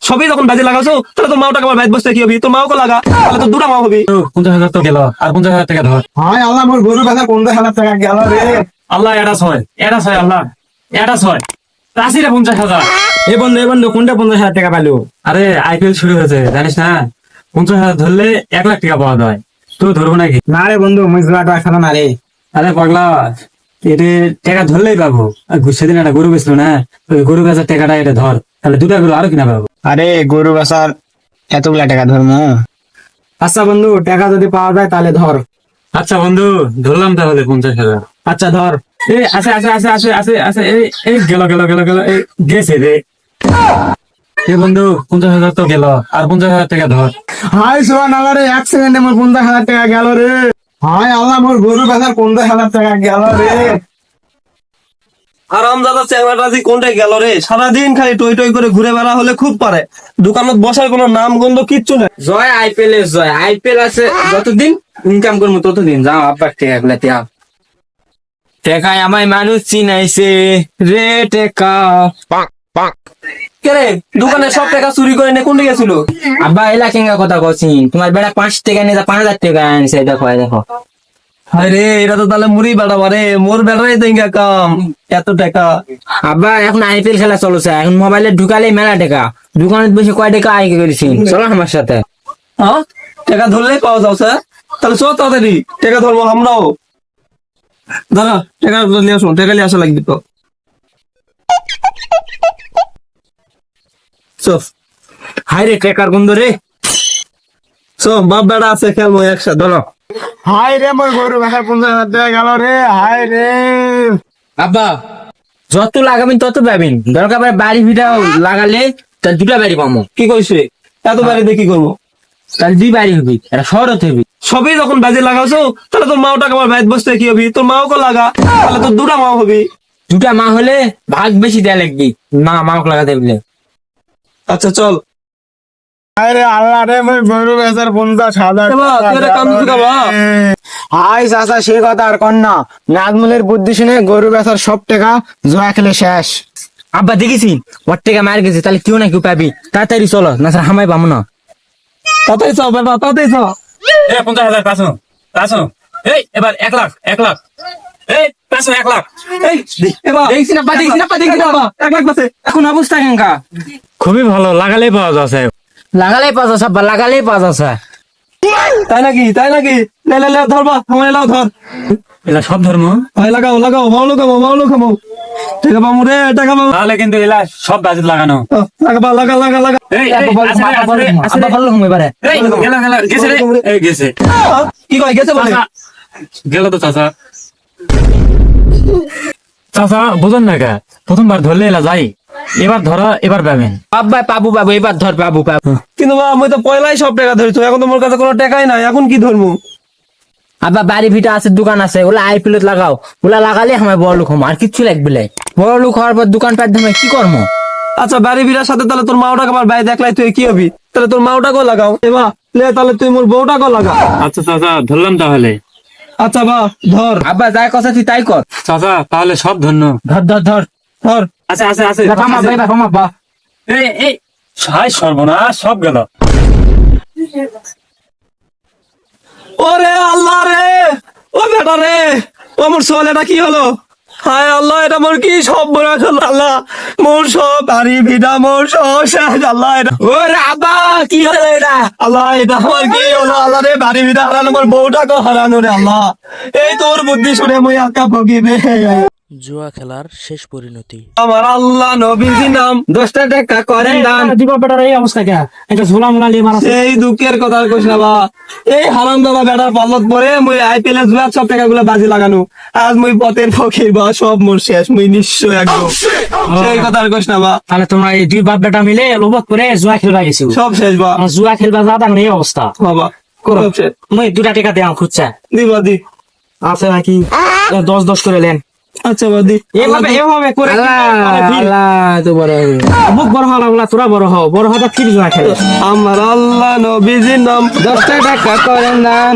সবই যখন বাজে লাগাছো তাহলে তোর মাও টাকা আমার বাইত বসতে কি হবি, তোর মাও লাগা, তাহলে তোর দুটা মাও হবি। 50,000 তো গেল, আর 50,000 টাকা ধর। হায় আল্লাহ, মোর গরু বেচা 50,000 টাকা গেল রে। আল্লাহ এটা ছয় আল্লাহ, এটা ছয় রাশি রে 50,000। এ বন্ধু কোনটা 50,000 টাকা পাইলো? আরে আইপিএল শুরু হয়েছে জানিস না, 50,000 ধরলে 1 লাখ টাকা পাওয়া যায়। তুই ধরবো নাকি? না রে বন্ধু, মুই জুয়াটা খেলো না রে। আরে পাগলা, এটা টাকা ধরলেই পাবো। আর সেদিন একটা গরু বেচলো না, ওই গরু বেচার টাকাটা এটা ধর, তাহলে দুটা গরু আরো কিনা পাবো। আরে গরু বেচার এতগুলা টাকা ধরমু? আচ্ছা বন্ধু, টাকা যদি পাওয়া যায় তাহলে ধর। আচ্ছা বন্ধু, ধরলাম তাহলে 50,000। আচ্ছা ধর। এই আছে আছে আছে আছে আছে আছে এই এই গেল গেল গেল গেল এই গেছে রে। এই বন্ধু 50,000 তো গেল, আর 50,000 টাকা ধর। হাই সোহান আল্লাহ রে, 1 সেকেন্ডে মোর 50,000 টাকা গেল রে। হায় আল্লাহ, মোর গরু বেচার 50,000 টাকা গেল রে। আরাম দাদা চ্যাংড়াটাজি কোনটা গেল রে, সারাদিন খালি টই টই করে ঘুরে বেড়া হলে খুব পারে, দোকানত বসার কোনো নাম গন্ধ কিচ্ছু নেই। জয় আইপিএল এর জয়, আইপিএল আছে যতদিন ইনকাম করবো ততদিন যাও আব্বার টাকা গুলাতে আও। টেকায় আমায় মানুষ চিনাইছে রে টেকা। কে রে, দোকানে সব টাকা চুরি করে নিয়ে কোনটা গেছিল? আব্বা এলা কেঙ্গা কথা কছিন, তোমার বেড়া 5 টাকা নিয়ে 5,000 টাকা আনছে, দেখো দেখো। আরে এটা তো তাহলে মুড়ি বেড়া বারে, মোর বেড়াই তো ইঙ্গা কাম এত টাকা। আব্বা এখন আইপিএল খেলা চলছে, এখন মোবাইলে ঢুকালে মেলা টাকা, দোকানে বসে কয় টাকা আয় করেছি, চলো আমার সাথে। হ্যাঁ, টাকা ধরলেই পাওয়া যাও স্যার, তাহলে চল তাড়াতাড়ি টাকা ধরবো আমরাও। দাদা টাকা নিয়ে আসুন, টাকা নিয়ে আসা লাগবে তো। চল হাই রে টেকার গন্ধ রে। চল, বাপ বেড়া আছে খেলবো একসাথে, ধরো। হায় রে, মোর গরু বেচার 50,000 টাকা গেল রে। হায় রে। আব্বা যত লাগাবেন তত পাবেন, দরকার পড়ে বাড়ি ভিটাও লাগালে তার দুটা বাড়ি পাবো। কি কইছে এত বাড়ি দিয়ে কি করবো? তাহলে 2 বাড়ি হবি, এটা শহর হতে হবি। সবই যখন বাজে লাগাছো তাহলে তোর মাও টাকা আমার বাইত বসতে কি হবি, তোর মাও লাগা, তাহলে তোর দুটা মাও হবি। দুটা মা হলে ভাগ বেশি দেয়া লাগবে, মা মাও লাগাতে বলে। আচ্ছা চল। হায় রে আল্লাহ রে, মোর গরু বেচার 50,000 এ বা, টাকা তুই একটা কাম গেল করতে রে। বা। হাই চাচা, সে কথা আর কন না। নাজমুলের বুদ্ধি শুনে গরু বেচার সব টাকা জোয়া খেলে শেষ। আব্বা দেখেছি ওর থেকে মার গেছে, তাহলে কেউ না কেউ পাবি, তাড়াতাড়ি চলো না স্যার হামাই পাবো না। তাতেই চ বাবা, তাতেই চ। এই 50,000 পাঁচো পাঁচো, এই এবার 1 লাখ 1 লাখ, এই পাঁচো 1 লাখ। এই এবার দেখছি না দেখি বাবা, 1 লাখ বাসে। এখন অবস্থা কেঙ্কা। খুবই ভালো, লাগালেই পাওয়া যাচ্ছে। লাগালেই পাওয়া যাচ্ছে আব্বা, লাগালেই পাওয়া যাচ্ছে। তাই নাকি, তাই নাকি? লে লে লে ধরবা, আমার এলাও ধর। এলা সব ধর্ম, ভাই লাগাও লাগাও, মাও খামো। টাকা পাবো রে, টাকা পাবো। তাহলে কিন্তু এলা সব বাজেট লাগানো। লাগা লাগা লাগা লাগা। এই এই, আছে রে, আছে রে, আছে আব্বা রে। বললো হুম এবারে। এই গেল গেল গেছে রে, এই গেছে। কি কয় গেছে বলে? চাচা, গেল তো চাচা। চাচা বুঝুন না কে, প্রথমবার ধরলে এলা যাই, এবার ধরা এবার পাবেন। আব্বা পাবো এবার ধর পাবো। কিন্তু বাবা আমি তো পয়লাই সব টাকা ধরেছো, এখন তো মোর কাছে কোনো টাকাই নাই, এখন কি ধরবো? আব্বা বাড়ি ভিটা আছে, দোকান আছে, ওলা আইপিএল লাগাও, ওলা লাগালে আমার বড় লোক হম, আর কিচ্ছু লাগবে না। বড় লোক হওয়ার পর দোকান পাট ধরে কি করবো? আচ্ছা বাড়ি বিড়ার সাথে তাহলে তোর মাও টাকা আমার বাইরে দেখলাই তুই কি হবি, তাহলে তোর মাও টাকাও লাগাও। এবার লে তাহলে তুই মোর বউ টাকাও লাগা। আচ্ছা চাচা ধরলাম তাহলে। আচ্ছা বা ধর আব্বা যাই কথা তুই তাই কর। চাচা তাহলে সব ধন্য। ধর ধর ধর ধর। আছে আছে আছে। বা এই এই হায় সর্বনাশ, সব গেল। ওরে আল্লাহ রে, ও বেটা রে, ও মোর সোল, এটা কি হলো? হায় আল্লাহ, এটা মোর কি সব বড় হলো আল্লাহ, মোর সব বাড়ি ভিটা মোর সব শেষ আল্লাহ। এটা ওরে আব্বা কি হলো এটা? আল্লাহ, এটা আমার কি হলো আল্লাহ রে, বাড়ি ভিটা হারানো, মোর বউটাকে হারানো রে আল্লাহ। এই তোর বুদ্ধি শুনে মুই আঁকা ভগিবে। জুয়া খেলার শেষ পরিণতি। আমার আল্লাহ নবীজি নাম 10টা টাকা করেন দান। দিব বেটার এই অবস্থা কে? এটা ঝোলা মোলা লিয়ে মারা। এই দুঃখের কথা কইস না বা, এই হারাম দাদা বেটার পাল্লত পরে মুই আইপিএল এর জুয়ার সব টাকা গুলো বাজি লাগানো, আজ মুই পথের ফকির বা, সব মোর শেষ, মুই নিঃস্ব একদম। সেই কথা কইস না বা, তাহলে তোমরা এই 2 বাপ বেটা মিলে লোভত করে জুয়া খেলবা গেছো। সব শেষ বা জুয়া খেলবা যা তার এই অবস্থা। বাবা, সব শেষ। মুই 2টা টাকা দেও খুঁজছা দিবা দি। আছে নাকি? 10 করে লেন। আচ্ছা বা দি। এভাবে করে আল্লাহ তো বড় হবে। মুখ বড় হওয়া বলা, তোরা বড় হওয়া ফির জুয়া খেলে। আমার আল্লাহ নবীজির নাম 10টা টাকা করেন দান।